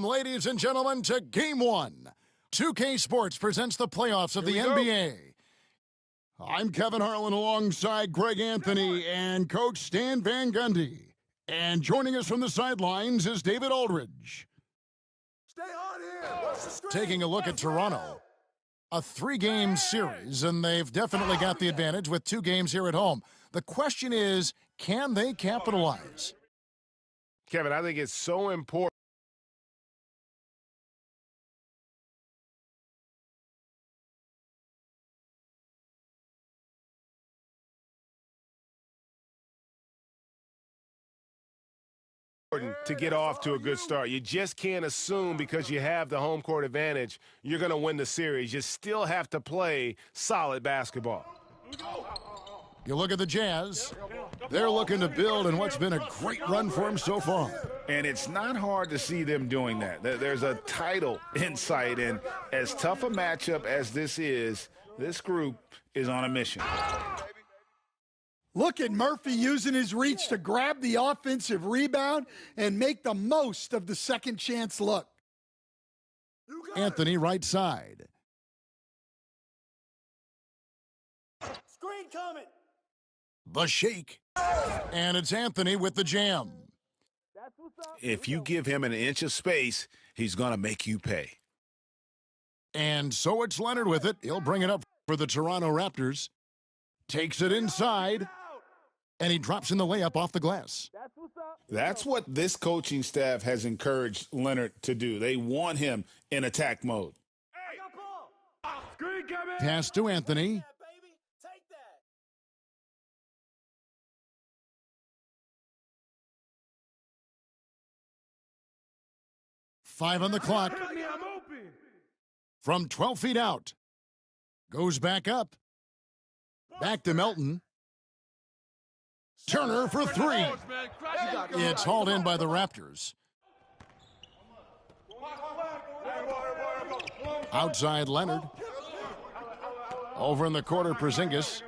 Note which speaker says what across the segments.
Speaker 1: Ladies and gentlemen, to Game 1. 2K Sports presents the playoffs of the NBA. I'm Kevin Harlan alongside Greg Anthony and Coach Stan Van Gundy. And joining us from the sidelines is David Aldridge.
Speaker 2: Stay on here. What's the screen?
Speaker 1: Taking a look at Toronto. A 3-game series, and they've definitely got the advantage with 2 games here at home. The question is, can they capitalize?
Speaker 3: Kevin, I think it's so important to get off to a good start. You just can't assume because you have the home court advantage you're going to win the series. You still have to play solid basketball.
Speaker 1: You look at the Jazz. They're looking to build in what's been a great run for them so far.
Speaker 4: And it's not hard to see them doing that. There's a title in sight, and as tough a matchup as this is, this group is on a mission.
Speaker 2: Look at Murphy using his reach to grab the offensive rebound and make the most of the second chance look.
Speaker 1: Anthony right side.
Speaker 2: Screen coming.
Speaker 1: The shake. And it's Anthony with the jam.
Speaker 4: If you give him an inch of space, he's going to make you pay.
Speaker 1: And so it's Leonard with it. He'll bring it up for the Toronto Raptors. Takes it inside. And he drops in the layup off the glass.
Speaker 4: That's what this coaching staff has encouraged Leonard to do. They want him in attack mode.
Speaker 1: Pass to Anthony. Five on the clock. From 12 feet out. Goes back up. Back to Melton. Turner for 3. It's hauled in by the Raptors. Outside Leonard. Over in the corner, Porzingis.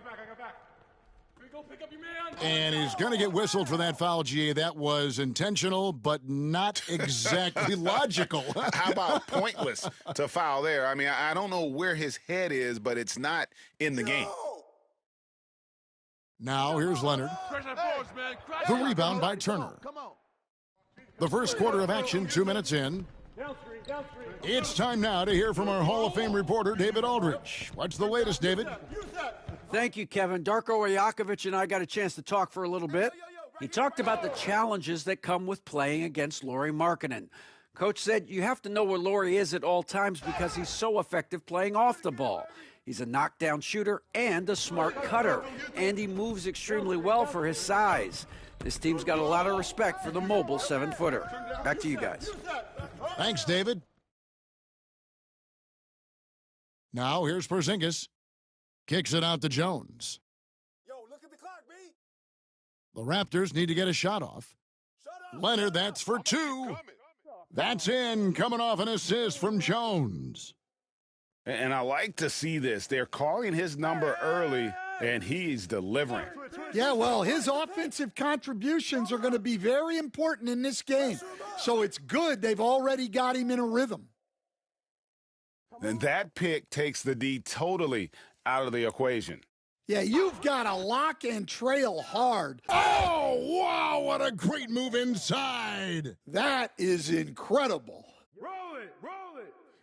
Speaker 1: And he's going to get whistled for that foul, GA. That was intentional, but not exactly logical.
Speaker 4: How about pointless to foul there? I mean, I don't know where his head is, but it's not in the game.
Speaker 1: Now here's Leonard. The rebound by Turner. The first quarter of action, 2 minutes in. It's time now to hear from our Hall of Fame reporter, David Aldridge. What's the latest, David?
Speaker 5: Thank you, Kevin. Darko Rajakovic and I got a chance to talk for a little bit. He talked about the challenges that come with playing against Lauri Markkanen. Coach said you have to know where Lauri is at all times because he's so effective playing off the ball. He's a knockdown shooter and a smart cutter, and he moves extremely well for his size. This team's got a lot of respect for the mobile 7-footer. Back to you guys.
Speaker 1: Thanks, David. Now here's Porzingis. Kicks it out to Jones.
Speaker 2: Yo, look at the clock, B.
Speaker 1: The Raptors need to get a shot off. Leonard, that's for 2. That's in, coming off an assist from Jones.
Speaker 4: And I like to see this. They're calling his number early, and he's delivering.
Speaker 2: Yeah, well, his offensive contributions are going to be very important in this game. So it's good they've already got him in a rhythm.
Speaker 4: And that pick takes the D totally out of the equation.
Speaker 2: Yeah, you've got to lock and trail hard.
Speaker 1: Oh, wow, what a great move inside.
Speaker 2: That is incredible.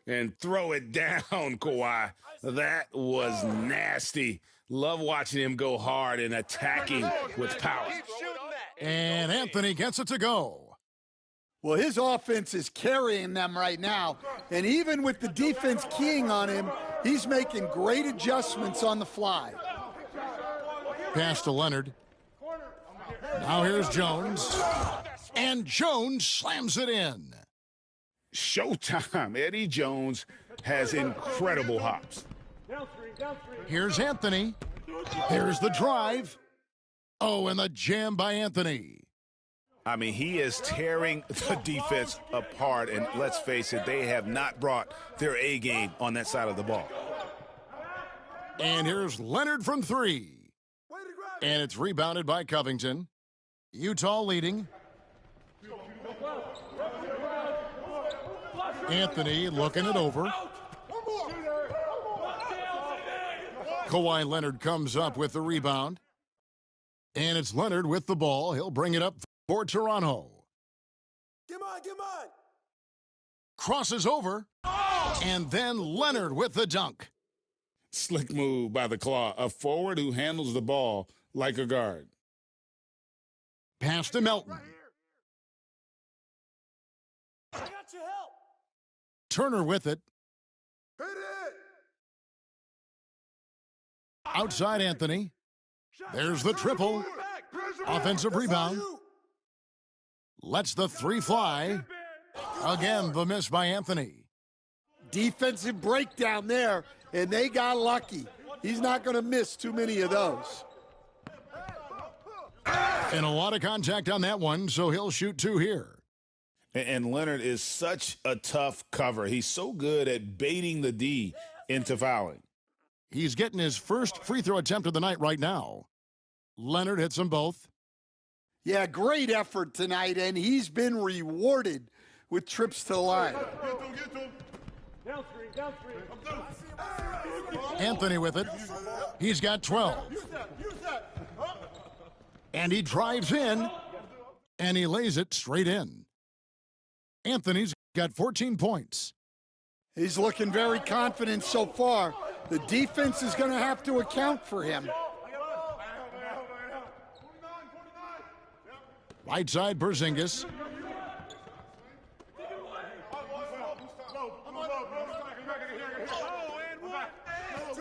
Speaker 4: And throw it down, Kawhi. That was nasty. Love watching him go hard and attacking with power.
Speaker 1: And Anthony gets it to go.
Speaker 2: Well, his offense is carrying them right now. And even with the defense keying on him, he's making great adjustments on the fly.
Speaker 1: Pass to Leonard. Now here's Jones. And Jones slams it in.
Speaker 4: Showtime. Eddie Jones has incredible hops.
Speaker 1: Here's Anthony. Here's the drive. Oh, and the jam by Anthony.
Speaker 4: I mean, he is tearing the defense apart, and let's face it, they have not brought their A game on that side of the ball.
Speaker 1: And here's Leonard from 3. And it's rebounded by Covington. Utah leading. Anthony looking it over. Kawhi Leonard comes up with the rebound. And it's Leonard with the ball. He'll bring it up for Toronto.
Speaker 6: Come on.
Speaker 1: Crosses over. And then Leonard with the dunk.
Speaker 4: Slick move by the Claw, a forward who handles the ball like a guard.
Speaker 1: Pass to Melton.
Speaker 6: I got your help.
Speaker 1: Turner with it.
Speaker 6: Hit it.
Speaker 1: Outside Anthony. There's the triple. Offensive rebound. Lets the three fly. Again, the miss by Anthony.
Speaker 2: Defensive breakdown there, and they got lucky. He's not going to miss too many of those.
Speaker 1: And a lot of contact on that one, so he'll shoot two here.
Speaker 4: And Leonard is such a tough cover. He's so good at baiting the D into fouling.
Speaker 1: He's getting his first free throw attempt of the night right now. Leonard hits them both.
Speaker 2: Yeah, great effort tonight, and he's been rewarded with trips to the line.
Speaker 1: Anthony with it. He's got 12. And he drives in, and he lays it straight in. Anthony's got 14 points.
Speaker 2: He's looking very confident so far. The defense is going to have to account for him.
Speaker 1: Right side, Porzingis.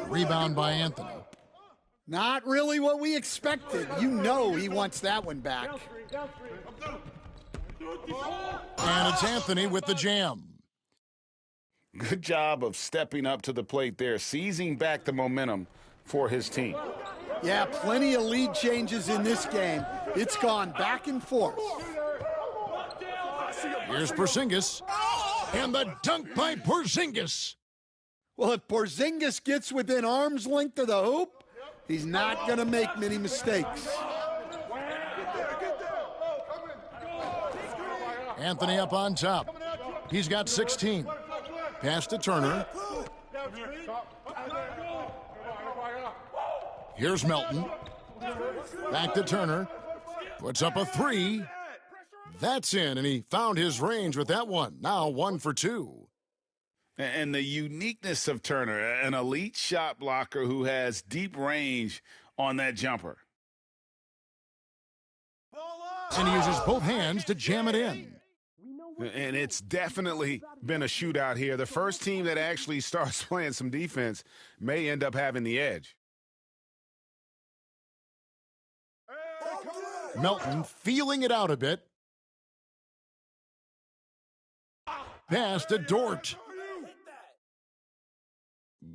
Speaker 1: Rebound by Anthony.
Speaker 2: Not really what we expected. You know he wants that one back.
Speaker 1: And it's Anthony with the jam.
Speaker 4: Good job of stepping up to the plate there, seizing back the momentum for his team.
Speaker 2: Yeah, plenty of lead changes in this game. It's gone back and forth.
Speaker 1: Here's Porzingis. And the dunk by Porzingis.
Speaker 2: Well, if Porzingis gets within arm's length of the hoop, he's not going to make many mistakes.
Speaker 1: Anthony up on top. He's got 16. Pass to Turner. Here's Melton. Back to Turner. Puts up a three. That's in, and he found his range with that one. Now 1 for 2.
Speaker 4: And the uniqueness of Turner, an elite shot blocker who has deep range on that jumper.
Speaker 1: And he uses both hands to jam it in.
Speaker 3: And it's definitely been a shootout here. The first team that actually starts playing some defense may end up having the edge.
Speaker 1: Melton feeling it out a bit. Pass to Dort.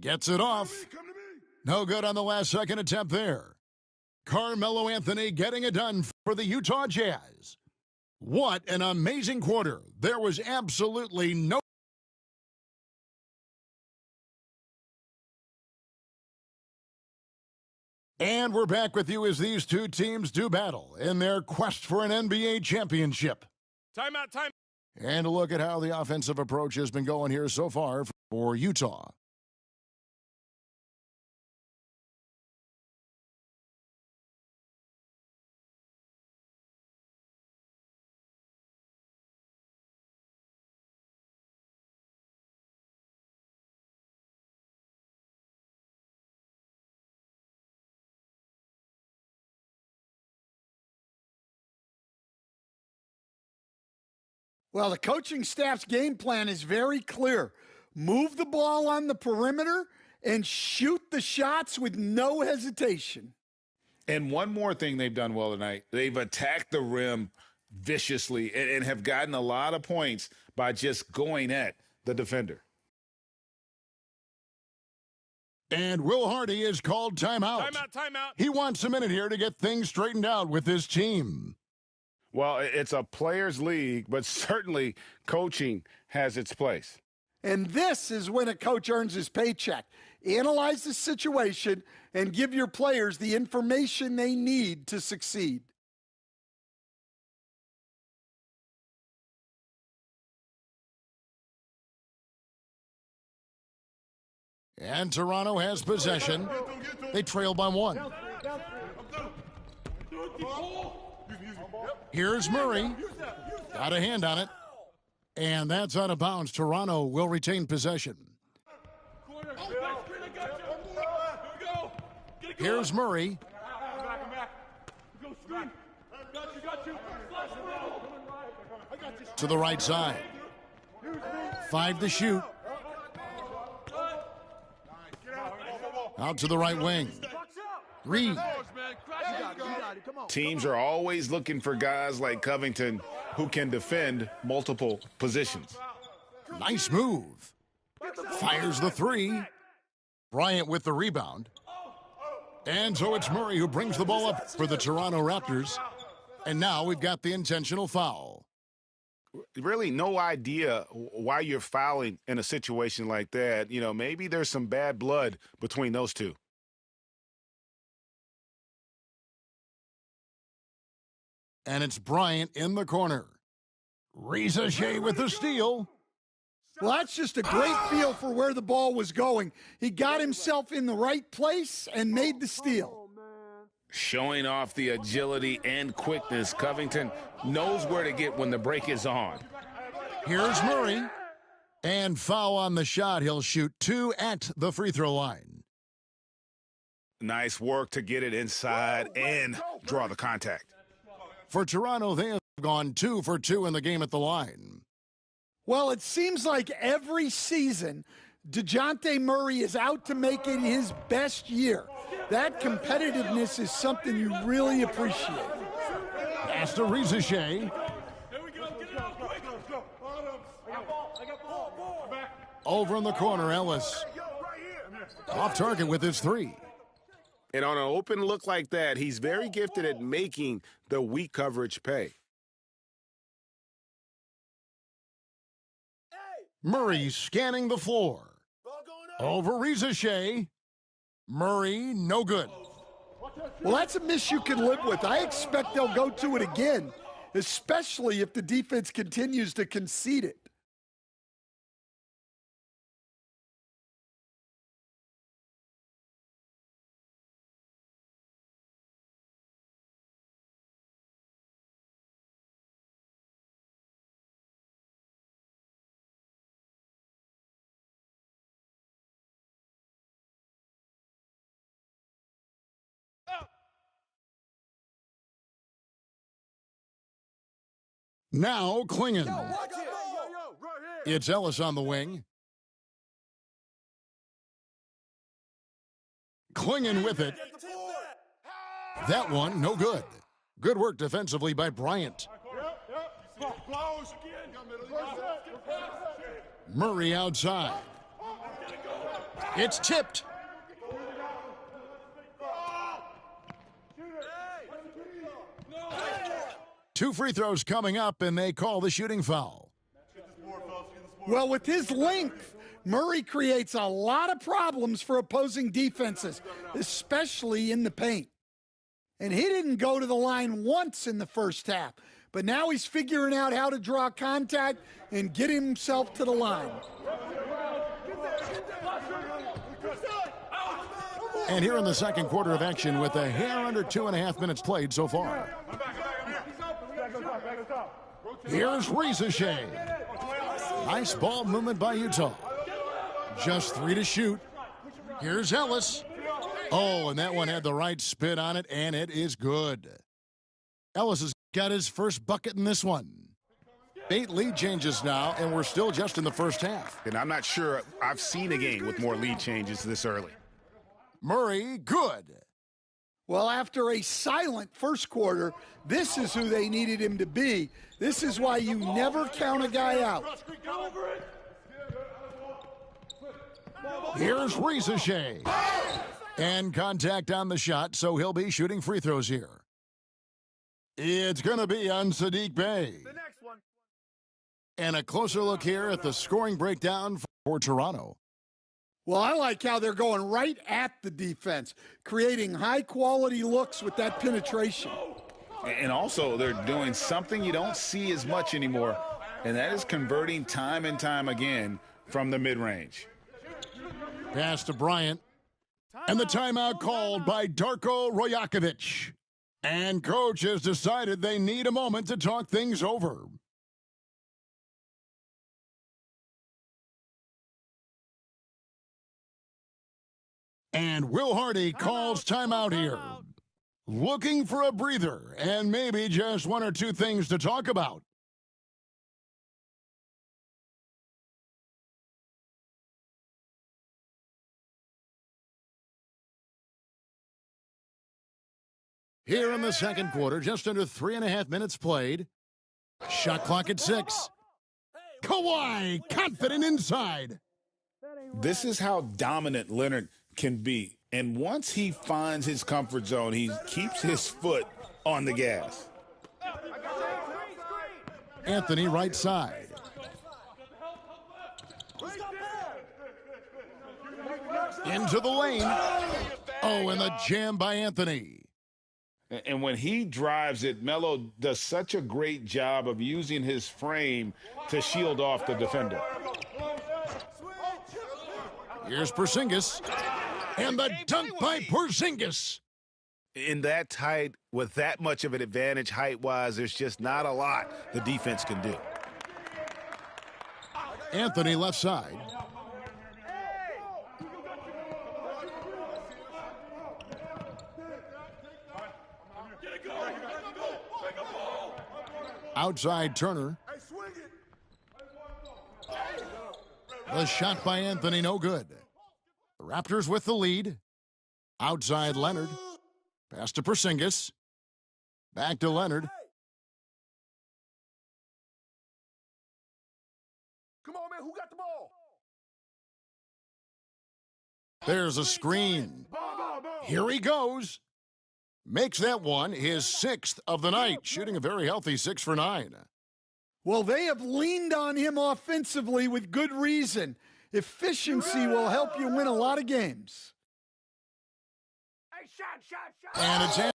Speaker 1: Gets it off. No good on the last second attempt there. Carmelo Anthony getting it done for the Utah Jazz. What an amazing quarter. There was absolutely no. And we're back with you as these two teams do battle in their quest for an NBA championship.
Speaker 3: Timeout, time.
Speaker 1: And a look at how the offensive approach has been going here so far for Utah.
Speaker 2: Well, the coaching staff's game plan is very clear. Move the ball on the perimeter and shoot the shots with no hesitation.
Speaker 4: And one more thing they've done well tonight. They've attacked the rim viciously and have gotten a lot of points by just going at the defender.
Speaker 1: And Will Hardy is called timeout.
Speaker 3: Timeout.
Speaker 1: He wants a minute here to get things straightened out with his team.
Speaker 3: Well, it's a players' league, but certainly coaching has its place.
Speaker 2: And this is when a coach earns his paycheck. Analyze the situation and give your players the information they need to succeed.
Speaker 1: And Toronto has possession. They trail by 1. Here's Murray. Got a hand on it. And that's out of bounds. Toronto will retain possession. Here's Murray. To the right side. 5 to shoot. Out to the right wing. Reed.
Speaker 4: Teams are always looking for guys like Covington who can defend multiple positions.
Speaker 1: Nice move. Fires the 3. Bryant with the rebound. And so it's Murray who brings the ball up for the Toronto Raptors. And now we've got the intentional foul.
Speaker 3: Really no idea why you're fouling in a situation like that. You know, maybe there's some bad blood between those two.
Speaker 1: And it's Bryant in the corner. Reza Shea with the steal.
Speaker 2: Well, that's just a great feel for where the ball was going. He got himself in the right place and made the steal.
Speaker 4: Showing off the agility and quickness, Covington knows where to get when the break is on.
Speaker 1: Here's Murray. And foul on the shot. He'll shoot 2 at the free throw line.
Speaker 3: Nice work to get it inside and draw the contact.
Speaker 1: For Toronto, they have gone 2 for 2 in the game at the line.
Speaker 2: Well, it seems like every season, DeJounte Murray is out to make it his best year. That competitiveness is something you really appreciate.
Speaker 1: Pass to Reza Shea. Over in the corner, Ellis. Off target with his 3.
Speaker 3: And on an open look like that, he's very gifted at making the weak coverage pay.
Speaker 1: Murray scanning the floor. Over Reza Shea. Murray, no good.
Speaker 2: Well, that's a miss you can live with. I expect they'll go to it again, especially if the defense continues to concede it.
Speaker 1: Now Klingon. It's Ellis on the wing. Klingon with it. That one, no good. Good work defensively by Bryant. Murray outside. It's tipped. Two free throws coming up, and they call the shooting foul.
Speaker 2: Well, with his length, Murray creates a lot of problems for opposing defenses, especially in the paint. And he didn't go to the line once in the first half, but now he's figuring out how to draw contact and get himself to the line.
Speaker 1: And here in the second quarter of action with a hair under 2.5 minutes played so far. Here's Reza Shea. Nice ball movement by Utah. Just 3 to shoot. Here's Ellis. Oh, and that one had the right spin on it, and it is good. Ellis has got his first bucket in this one. 8 lead changes now, and we're still just in the first half.
Speaker 3: And I'm not sure I've seen a game with more lead changes this early.
Speaker 1: Murray, good.
Speaker 2: Well, after a silent first quarter, this is who they needed him to be. This is why you never count a guy out.
Speaker 1: Here's Reza Shea. And contact on the shot, so he'll be shooting free throws here. It's going to be on Sadiq Bey. And a closer look here at the scoring breakdown for Toronto.
Speaker 2: Well, I like how they're going right at the defense, creating high-quality looks with that penetration.
Speaker 4: And also, they're doing something you don't see as much anymore, and that is converting time and time again from the mid-range.
Speaker 1: Pass to Bryant. And the timeout called by Darko Rajakovic. And coach has decided they need a moment to talk things over. And Will Hardy calls timeout here. Looking for a breather and maybe just one or two things to talk about. Here in the second quarter, just under 3.5 minutes played. Shot clock at 6. Kawhi, confident inside.
Speaker 4: This is how dominant Leonard can be. And once he finds his comfort zone, he keeps his foot on the gas.
Speaker 1: Anthony right side. Into the lane. Oh, and the jam by Anthony.
Speaker 4: And when he drives it, Melo does such a great job of using his frame to shield off the defender.
Speaker 1: Here's Porzingis. And the dunk by Porzingis.
Speaker 3: In that tight, with that much of an advantage height-wise, there's just not a lot the defense can do.
Speaker 1: Anthony left side. Outside Turner. The shot by Anthony, no good. The Raptors with the lead. Outside Leonard. Pass to Porzingis. Back to Leonard.
Speaker 6: Come on, man. Who got the ball?
Speaker 1: There's a screen. Here he goes. Makes that one his 6th of the night, shooting a very healthy 6 for 9.
Speaker 2: Well, they have leaned on him offensively with good reason. Efficiency will help you win a lot of games.
Speaker 6: Hey, shot.
Speaker 1: And it's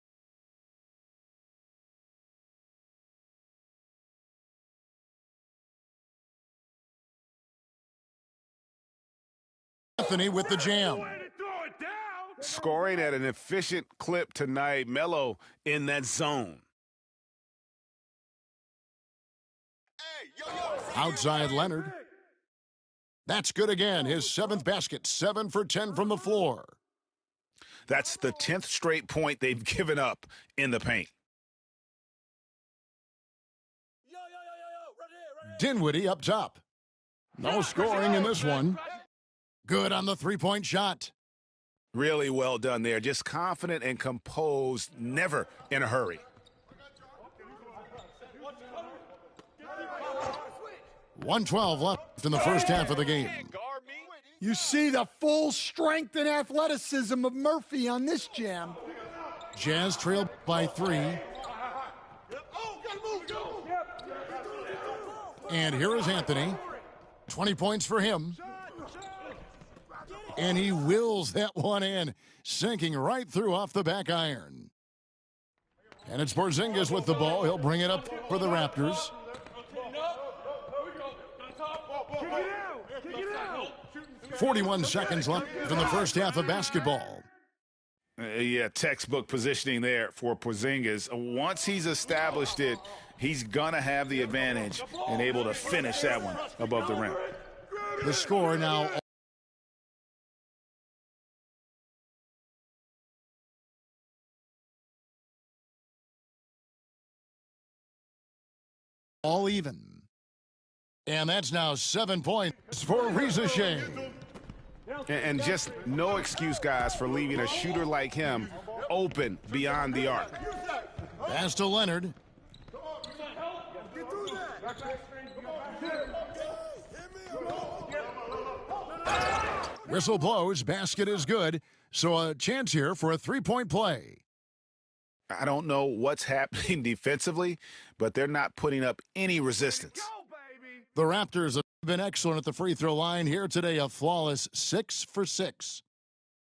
Speaker 1: Anthony with the jam.
Speaker 3: Scoring at an efficient clip tonight. Melo in that zone.
Speaker 1: Outside Leonard. That's good again. His 7th basket. 7 for 10 from the floor.
Speaker 4: That's the 10th straight point they've given up in the paint.
Speaker 6: Right here.
Speaker 1: Dinwiddie up top. No scoring in this one. Good on the three-point shot.
Speaker 3: Really well done there. Just confident and composed, never in a hurry.
Speaker 1: .112 left in the first half of the game.
Speaker 2: You see the full strength and athleticism of Murphy on this jam.
Speaker 1: Jazz trailed by 3. And here is Anthony. 20 points for him. And he wills that one in, sinking right through off the back iron. And it's Porzingis with the ball. He'll bring it up for the Raptors. 41 seconds left in the first half of basketball.
Speaker 4: Yeah, textbook positioning there for Porzingis. Once he's established it, he's going to have the advantage and able to finish that one above the rim.
Speaker 1: The score now all even. And that's now 7 points for Reza Shea.
Speaker 3: And just no excuse, guys, for leaving a shooter like him open beyond the arc.
Speaker 1: Pass to Leonard. Whistle blows, basket is good. So a chance here for a three-point play.
Speaker 3: I don't know what's happening defensively, but they're not putting up any resistance.
Speaker 1: The Raptors have been excellent at the free throw line here today, a flawless 6 for 6.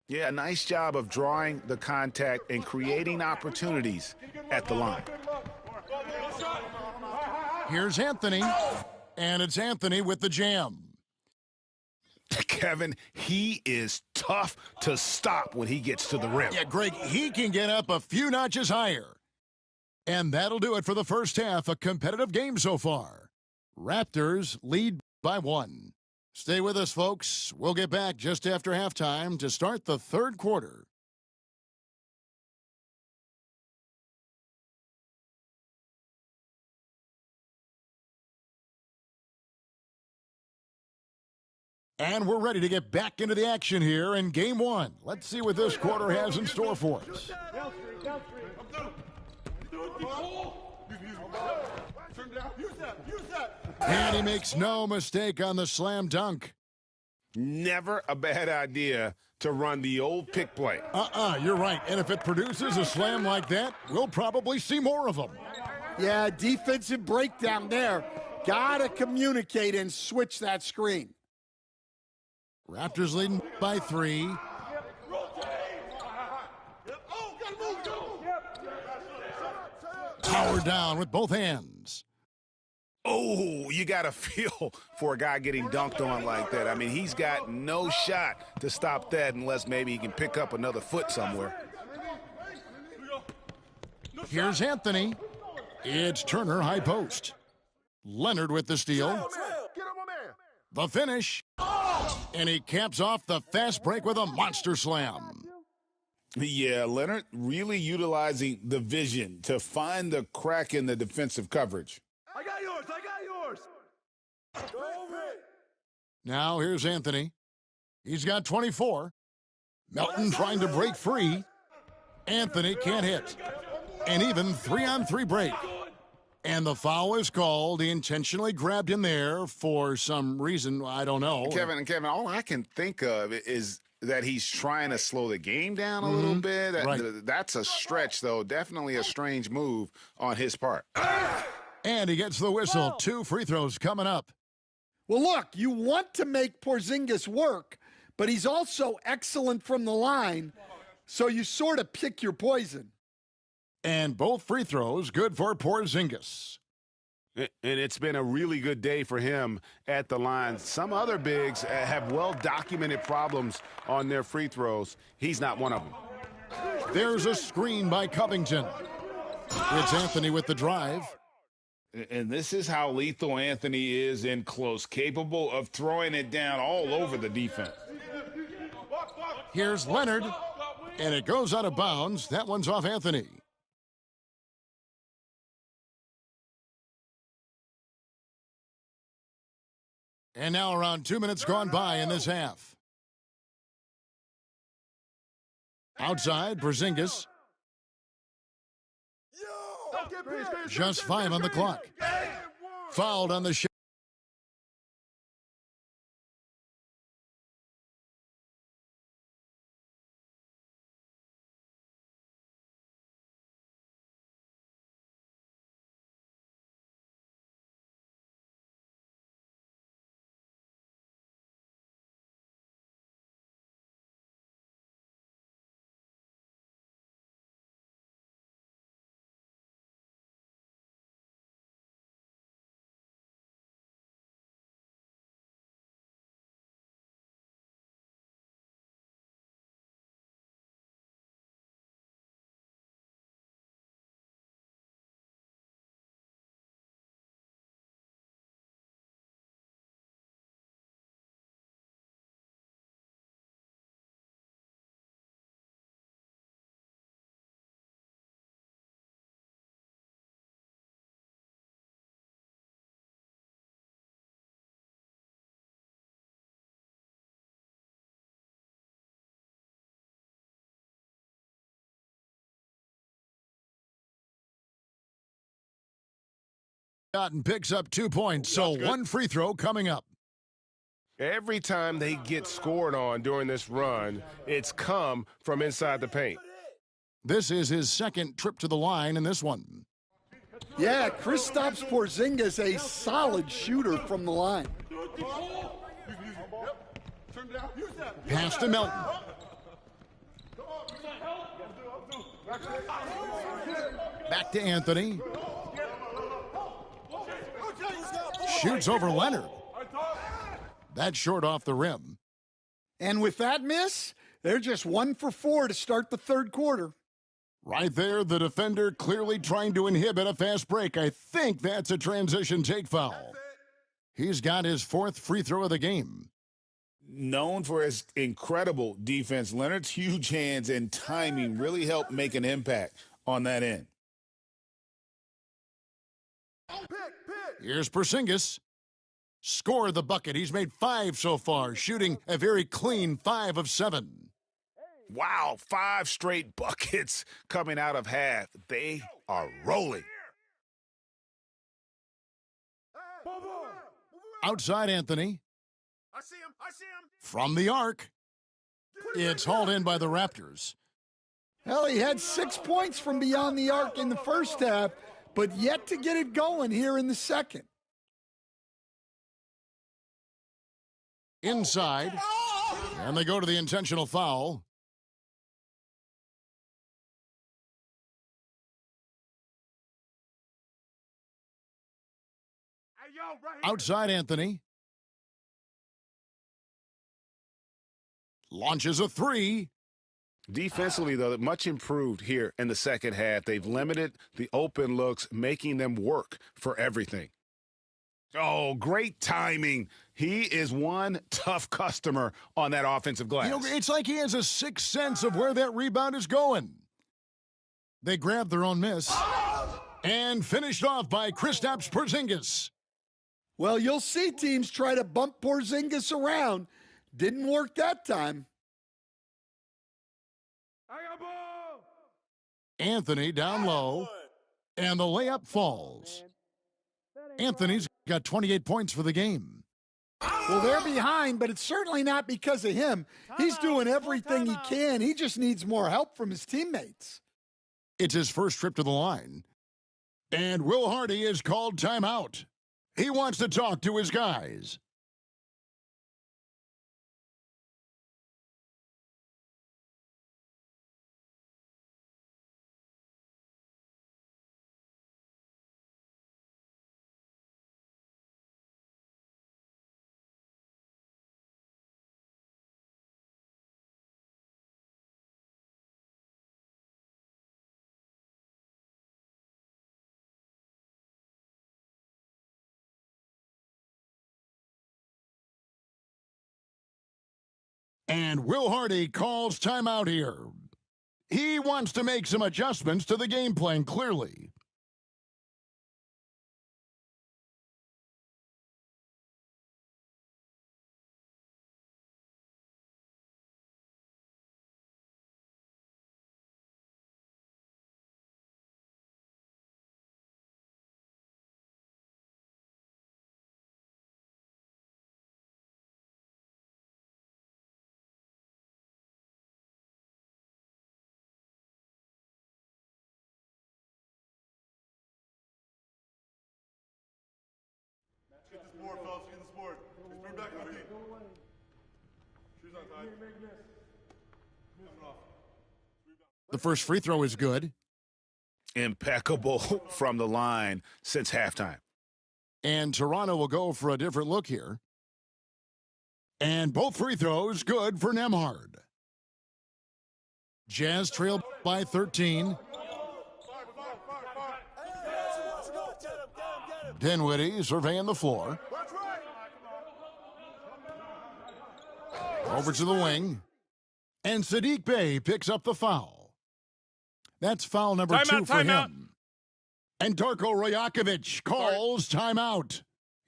Speaker 3: Yeah, nice job of drawing the contact and creating opportunities at the line.
Speaker 1: Here's Anthony, and it's Anthony with the jam.
Speaker 3: Kevin, he is tough to stop when he gets to the rim.
Speaker 1: Yeah, Greg, he can get up a few notches higher. And that'll do it for the first half. A competitive game so far. Raptors lead by 1. Stay with us, folks. We'll get back just after halftime to start the third quarter. And we're ready to get back into the action here in Game 1. Let's see what this quarter has in store for us. And he makes no mistake on the slam dunk.
Speaker 3: Never a bad idea to run the old pick play.
Speaker 1: You're right. And if it produces a slam like that, we'll probably see more of them.
Speaker 2: Yeah, defensive breakdown there. Gotta communicate and switch that screen.
Speaker 1: Raptors leading by 3. Power down with both hands.
Speaker 3: Oh, you got to feel for a guy getting dunked on like that. I mean, he's got no shot to stop that unless maybe he can pick up another foot somewhere.
Speaker 1: Here's Anthony. It's Turner high post. Leonard with the steal. The finish. And he caps off the fast break with a monster slam.
Speaker 4: Yeah, Leonard really utilizing the vision to find the crack in the defensive coverage.
Speaker 6: I got yours.
Speaker 1: Now here's Anthony. He's got 24. Melton trying to break free. Anthony can't hit. And even 3-on-3 break. And the foul is called. He intentionally grabbed him there for some reason. I don't know.
Speaker 4: Kevin, all I can think of is that he's trying to slow the game down a little bit.
Speaker 1: Right.
Speaker 4: That's a stretch, though. Definitely a strange move on his part.
Speaker 1: And he gets the whistle. 2 free throws coming up.
Speaker 2: Well, look, you want to make Porzingis work, but he's also excellent from the line, so you sort of pick your poison.
Speaker 1: And both free throws good for Porzingis.
Speaker 3: And it's been a really good day for him at the line. Some other bigs have well-documented problems on their free throws. He's not one of them.
Speaker 1: There's a screen by Covington. It's Anthony with the drive.
Speaker 4: And this is how lethal Anthony is in close, capable of throwing it down all over the defense.
Speaker 1: Here's Leonard, and it goes out of bounds. That one's off Anthony. And now around 2 minutes gone by in this half. Outside, Porzingis. Just 5 on the clock. Fouled on the shot. And picks up 2 points, so 1 free throw coming up.
Speaker 3: Every time they get scored on during this run, it's come from inside the paint.
Speaker 1: This is his second trip to the line in this one.
Speaker 2: Yeah, Kristaps Porzingis, a solid shooter from the line.
Speaker 1: Pass to Melton. Back to Anthony. Shoots over Leonard. That's short off the rim.
Speaker 2: And with that miss, they're just 1 for 4 to start the third quarter.
Speaker 1: Right there, the defender clearly trying to inhibit a fast break. I think that's a transition take foul. He's got his 4th free throw of the game.
Speaker 3: Known for his incredible defense, Leonard's huge hands and timing really helped make an impact on that end.
Speaker 1: Here's Porzingis. Score the bucket. He's made 5 so far, shooting a very clean 5 of 7.
Speaker 3: Wow, 5 straight buckets coming out of half. They are rolling.
Speaker 1: Outside Anthony.
Speaker 6: I see him. I see him.
Speaker 1: From the arc. It's hauled in by the Raptors.
Speaker 2: Well, he had 6 points from beyond the arc in the first half, but yet to get it going here in the second.
Speaker 1: Inside. And they go to the intentional foul.
Speaker 6: Hey, yo, right here.
Speaker 1: Outside Anthony. Launches a 3.
Speaker 3: Defensively, though, much improved here in the second half. They've limited the open looks, making them work for everything. Oh, great timing. He is one tough customer on that offensive glass.
Speaker 1: You know, it's like he has a sixth sense of where that rebound is going. They grabbed their own miss and finished off by Kristaps Porzingis.
Speaker 2: Well, you'll see teams try to bump Porzingis around. Didn't work that time.
Speaker 6: I got ball.
Speaker 1: Anthony down low, and the layup falls. Anthony's got 28 points for the game.
Speaker 2: Well, they're behind, but it's certainly not because of him. He's doing everything he can. He just needs more help from his teammates.
Speaker 1: It's his first trip to the line. And Will Hardy is called timeout. He wants to talk to his guys. And Will Hardy calls timeout here. He wants to make some adjustments to the game plan, clearly.
Speaker 6: Get this board, fellas. Get this board. Just bring back on the Shoes on tight. Coming off.
Speaker 1: The first free throw is good.
Speaker 3: Impeccable from the line since halftime.
Speaker 1: And Toronto will go for a different look here. And both free throws good for Nembhard. Jazz trailed by 13. Dinwiddie surveying the floor. Over to the wing. And Sadiq Bey picks up the foul. That's foul number 2 for him. And Darko Rajakovic calls timeout.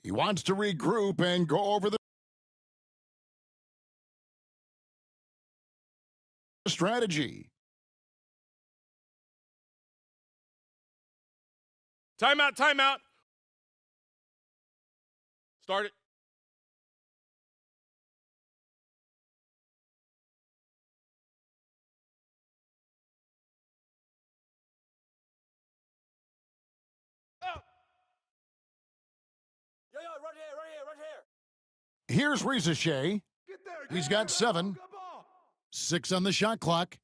Speaker 1: He wants to regroup and go over the strategy.
Speaker 7: Timeout, timeout. Start it.
Speaker 1: Here's Rizachet. He's got 7. 6 on the shot clock.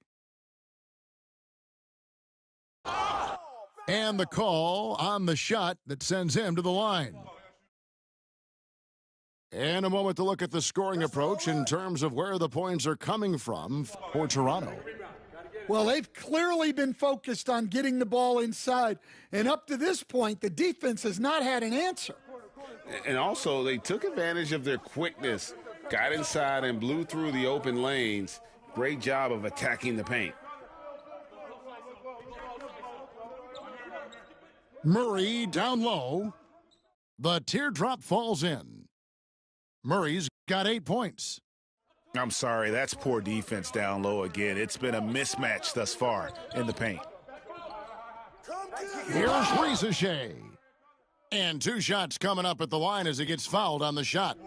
Speaker 1: And the call on the shot that sends him to the line. And a moment to look at the scoring approach in terms of where the points are coming from for Toronto.
Speaker 2: Well, they've clearly been focused on getting the ball inside. And up to this point, the defense has not had an answer.
Speaker 3: And also, they took advantage of their quickness, got inside and blew through the open lanes. Great job of attacking the paint.
Speaker 1: Murray down low. The teardrop falls in. Murray's got 8 points.
Speaker 4: I'm sorry, that's poor defense down low again. It's been a mismatch thus far in the paint.
Speaker 1: Here's Rizachet. And 2 shots coming up at the line as he gets fouled on the shot.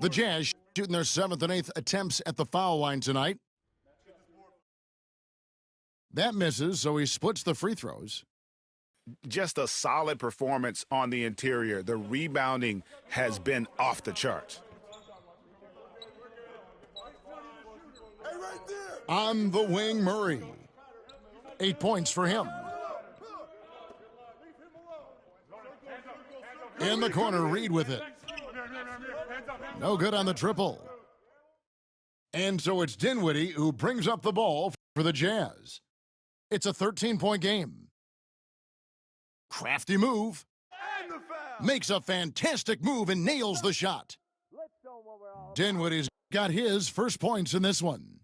Speaker 1: The Jazz shooting their 7th and 8th attempts at the foul line tonight. That misses, so he splits the free throws.
Speaker 3: Just a solid performance on the interior. The rebounding has been off the charts.
Speaker 1: On the wing, Murray. 8 points for him. In the corner, Reed with it. No good on the triple. And so it's Dinwiddie who brings up the ball for the Jazz. It's a 13-point game. Crafty move. Makes a fantastic move and nails the shot. Dinwiddie's got his first points in this one.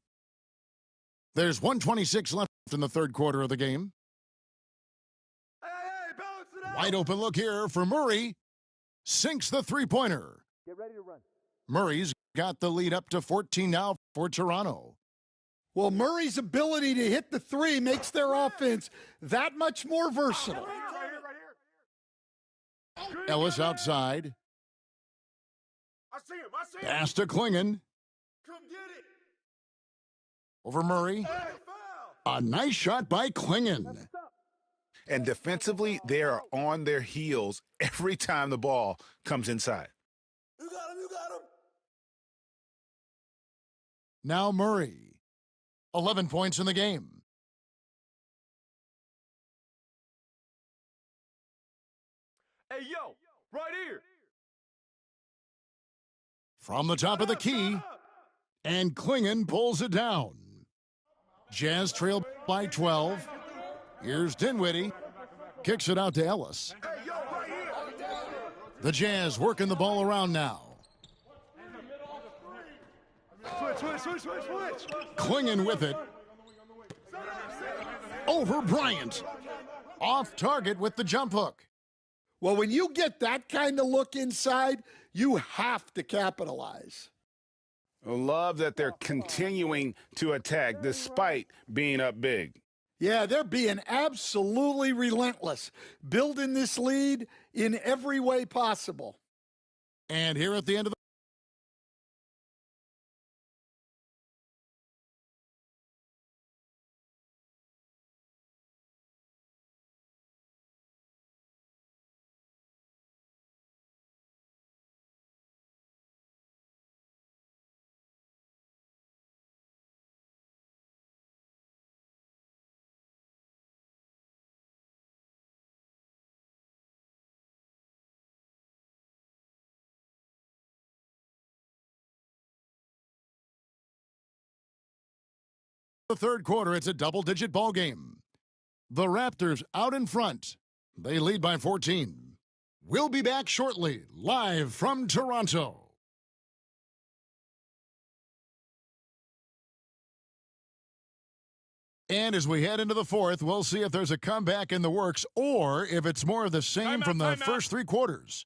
Speaker 1: There's 1:26 left in the third quarter of the game. Wide open look here for Murray. Sinks the three-pointer.
Speaker 8: Get ready to run.
Speaker 1: Murray's got the lead up to 14 now for Toronto.
Speaker 2: Well, Murray's ability to hit the three makes their offense that much more versatile.
Speaker 1: Ellis outside.
Speaker 6: I see him.
Speaker 1: Pass to Klingon.
Speaker 6: Come get it.
Speaker 1: Over Murray. A nice shot by Klingon.
Speaker 3: And defensively, they are on their heels every time the ball comes inside.
Speaker 6: You got him. You got him.
Speaker 1: Now Murray. 11 points in the game.
Speaker 7: Hey, yo, right here.
Speaker 1: From the top of the key. And Klingon pulls it down. Jazz trail by 12. Here's Dinwiddie. Kicks it out to Ellis. The Jazz working the ball around now.
Speaker 6: Switch.
Speaker 1: Klingon with it. Over Bryant. Off target with the jump hook.
Speaker 2: Well, when you get that kind of look inside, you have to capitalize.
Speaker 3: I love that they're continuing to attack despite being up big.
Speaker 2: Yeah, they're being absolutely relentless, building this lead in every way possible.
Speaker 1: And here at the end of the third quarter, it's a double-digit ball game. The Raptors out in front. They lead by 14. We'll be back shortly, live from Toronto. And as we head into the fourth, we'll see if there's a comeback in the works or if it's more of the same from the first 3 quarters.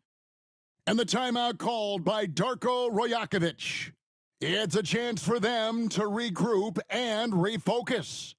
Speaker 1: And the timeout called by Darko Rajakovic. It's a chance for them to regroup and refocus.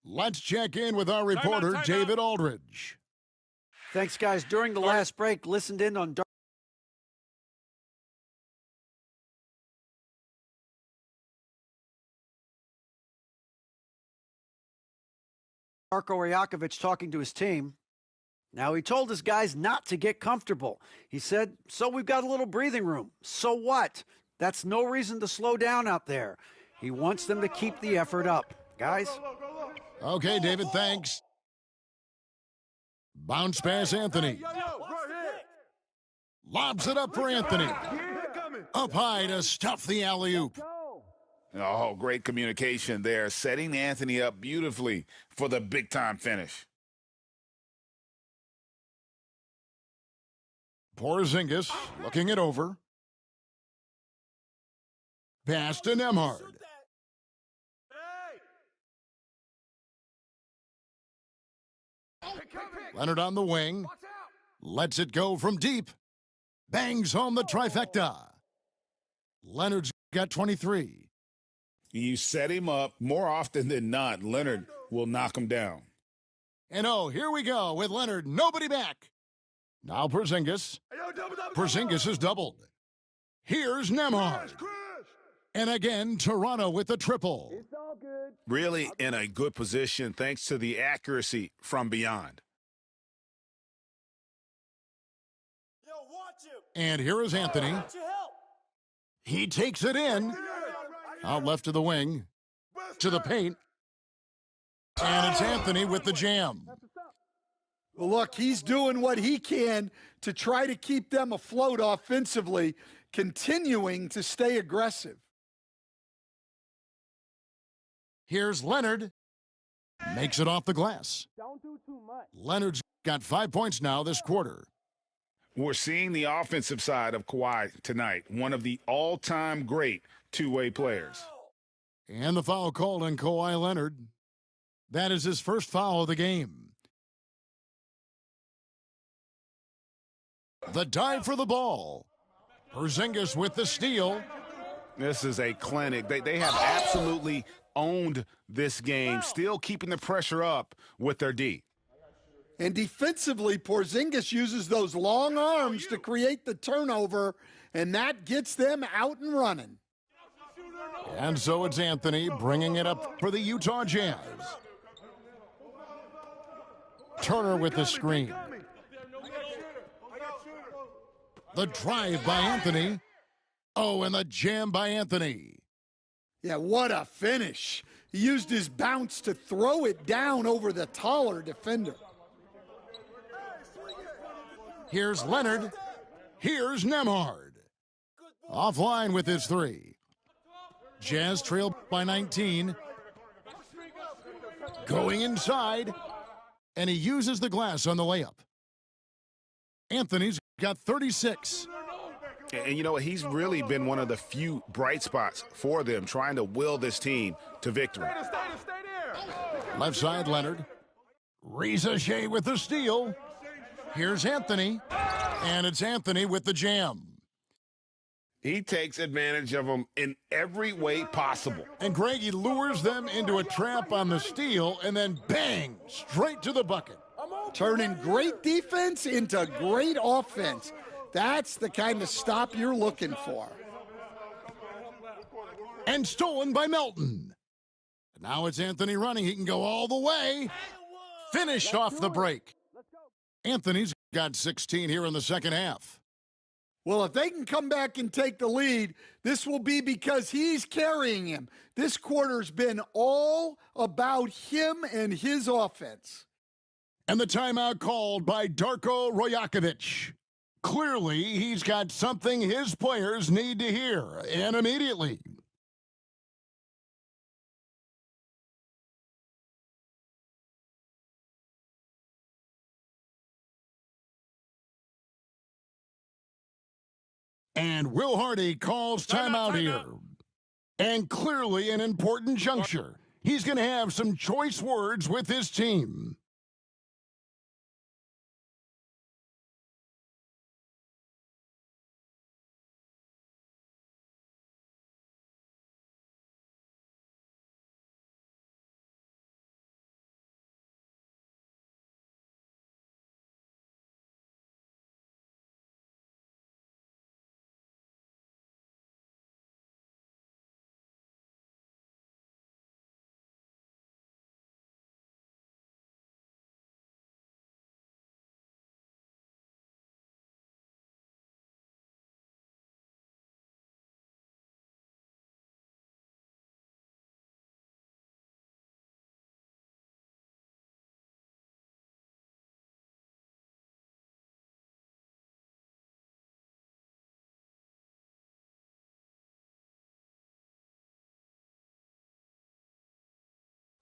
Speaker 1: Let's check in with our reporter, David Aldridge.
Speaker 5: Thanks, guys. During the last break, listened in on Darko Rajakovic talking to his team. Now, he told his guys not to get comfortable. He said, so we've got a little breathing room. So what? That's no reason to slow down out there. He wants them to keep the effort up. Guys?
Speaker 1: Okay, David, thanks. Bounce pass, Anthony. Lobs it up for Anthony. Up high to stuff the alley-oop.
Speaker 4: Oh, great communication there, setting Anthony up beautifully for the big-time finish.
Speaker 1: Porzingis looking it over. Pass to Nembhard. Leonard on the wing. Lets it go from deep. Bangs home the trifecta. Leonard's got 23.
Speaker 3: You set him up more often than not. Leonard will knock him down.
Speaker 1: And oh, here we go with Leonard. Nobody back. Now Porzingis. Porzingis is doubled. Here's Nembhard. And again, Toronto with the triple.
Speaker 3: Really in a good position thanks to the accuracy from beyond.
Speaker 1: And here is Anthony. He takes it in. Out left to the wing. To the paint. And it's Anthony with the jam.
Speaker 2: Well, look, he's doing what he can to try to keep them afloat offensively, continuing to stay aggressive.
Speaker 1: Here's Leonard. Makes it off the glass. Leonard's got 5 points now this quarter.
Speaker 3: We're seeing the offensive side of Kawhi tonight, one of the all-time great two-way players.
Speaker 1: And the foul called on Kawhi Leonard. That is his first foul of the game. The dive for the ball. Porzingis with the steal.
Speaker 3: This is a clinic. They have absolutely owned this game, still keeping the pressure up with their D.
Speaker 2: And defensively, Porzingis uses those long arms to create the turnover, and that gets them out and running.
Speaker 1: And so it's Anthony bringing it up for the Utah Jazz. Turner with the screen. The drive by Anthony. Oh, and the jam by Anthony.
Speaker 2: Yeah, what a finish. He used his bounce to throw it down over the taller defender.
Speaker 1: Here's Leonard. Here's Nembhard. Offline with his three. Jazz trail by 19. Going inside. And he uses the glass on the layup. Anthony's got 36.
Speaker 3: And you know what? He's really been one of the few bright spots for them, trying to will this team to victory.
Speaker 1: Left side, Leonard. Rizachet with the steal. Here's Anthony. And it's Anthony with the jam.
Speaker 3: He takes advantage of them in every way possible.
Speaker 1: And Greg, he lures them into a trap on the steal, and then bang, straight to the bucket.
Speaker 2: Turning great defense into great offense. That's the kind of stop you're looking for.
Speaker 1: And stolen by Melton. Now it's Anthony running. He can go all the way. Finished off the break. Anthony's got 16 here in the second half.
Speaker 2: Well, if they can come back and take the lead, this will be because he's carrying him. This quarter's been all about him and his offense.
Speaker 1: And the timeout called by Darko Rajakovic. Clearly, he's got something his players need to hear, and immediately. And Will Hardy calls timeout here. And clearly an important juncture. He's going to have some choice words with his team.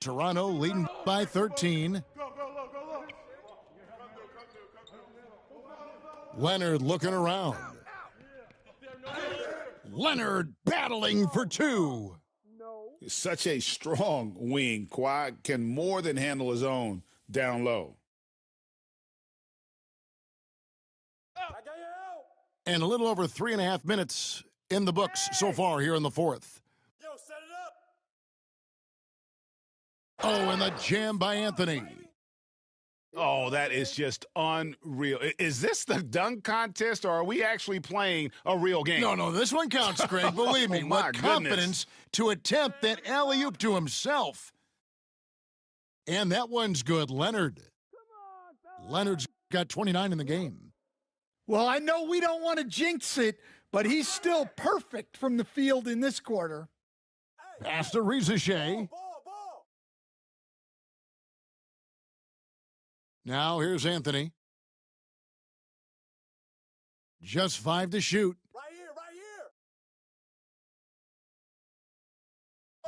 Speaker 1: Toronto leading by 13. Leonard looking around. Leonard battling for two.
Speaker 3: Such a strong wing. Kawhi can more than handle his own down low.
Speaker 1: And a little over 3.5 minutes in the books so far here in the fourth.
Speaker 7: Yo, set it up.
Speaker 1: Oh, and the jam by Anthony.
Speaker 3: Oh, that is just unreal. Is this the dunk contest, or are we actually playing a real game?
Speaker 1: No, this one counts, Greg. Believe me.
Speaker 3: Oh, my
Speaker 1: with confidence to attempt that alley-oop to himself. And that one's good. Leonard. Leonard's got 29 in the game.
Speaker 2: Well, I know we don't want to jinx it, but he's still perfect from the field in this quarter.
Speaker 1: Pass to Rizachet.
Speaker 7: Ball.
Speaker 1: Now here's Anthony. Just 5 to shoot.
Speaker 7: Right here.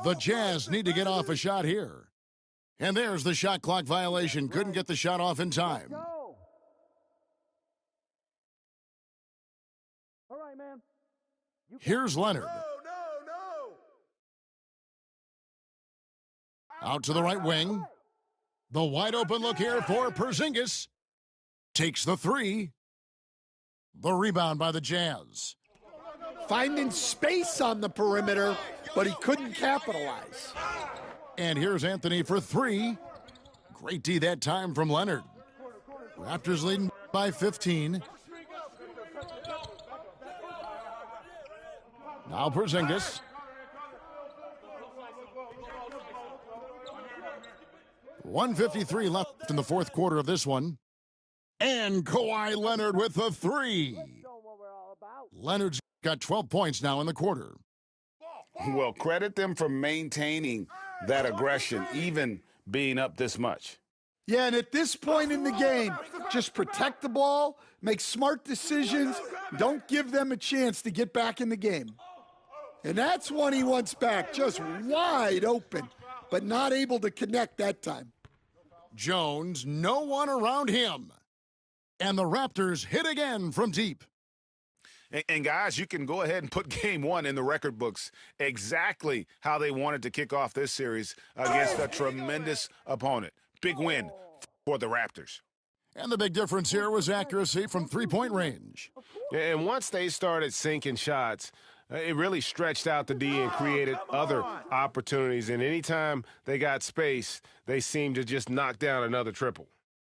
Speaker 1: The Jazz need to get off a shot here. And there's the shot clock violation. Couldn't get the shot off in time.
Speaker 7: All right, man.
Speaker 1: Here's Leonard.
Speaker 7: No.
Speaker 1: Out to the right wing. The wide open look here for Porzingis. Takes the three. The rebound by the Jazz.
Speaker 2: Finding space on the perimeter, but he couldn't capitalize.
Speaker 1: And here's Anthony for three. Great D that time from Leonard. Raptors leading by 15. Now Porzingis. .153 left in the fourth quarter of this one. And Kawhi Leonard with the three. Leonard's got 12 points now in the quarter.
Speaker 3: Well, credit them for maintaining that aggression, even being up this much.
Speaker 2: Yeah, and at this point in the game, just protect the ball, make smart decisions, don't give them a chance to get back in the game. And that's one he wants back, just wide open, but not able to connect that time.
Speaker 1: Jones, no one around him. And the Raptors hit again from deep.
Speaker 3: And guys, you can go ahead and put game one in the record books exactly how they wanted to kick off this series against a tremendous opponent. Big win for the Raptors.
Speaker 1: And the big difference here was accuracy from three-point range.
Speaker 8: And once they started sinking shots, it really stretched out the D and created other opportunities. And anytime they got space, they seemed to just knock down another triple.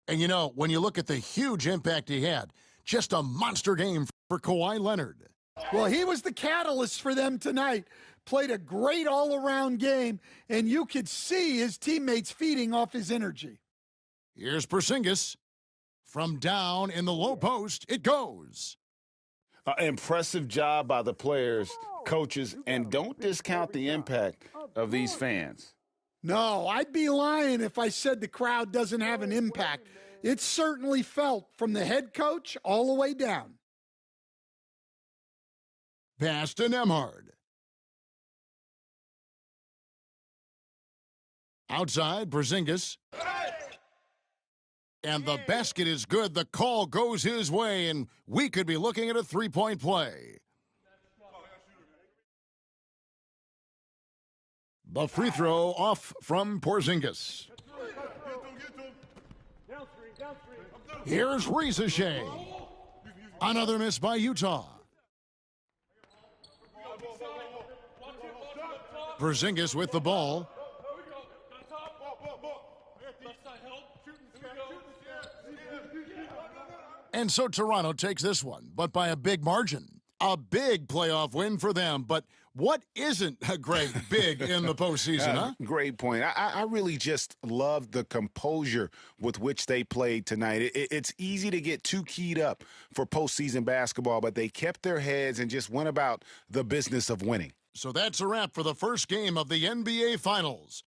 Speaker 1: And you know, when you look at the huge impact he had, just a monster game for Kawhi Leonard.
Speaker 2: Well, he was the catalyst for them tonight. Played a great all-around game, and you could see his teammates feeding off his energy.
Speaker 1: Here's Porzingis. From down in the low post, it goes.
Speaker 3: Impressive job by the players, coaches, and don't discount the impact of these fans.
Speaker 2: No, I'd be lying if I said the crowd doesn't have an impact. It's certainly felt from the head coach all the way down.
Speaker 1: Pass to Nembhard. Outside, Porzingis. And the basket is good. The call goes his way, and we could be looking at a three-point play. The free throw off from Porzingis. Here's Rizachet. Another miss by Utah. Porzingis with the ball. And so Toronto takes this one, but by a big margin. A big playoff win for them. But what isn't a great big in the postseason, huh?
Speaker 3: Great point. I really just love the composure with which they played tonight. It's easy to get too keyed up for postseason basketball, but they kept their heads and just went about the business of winning.
Speaker 1: So that's a wrap for the first game of the NBA Finals.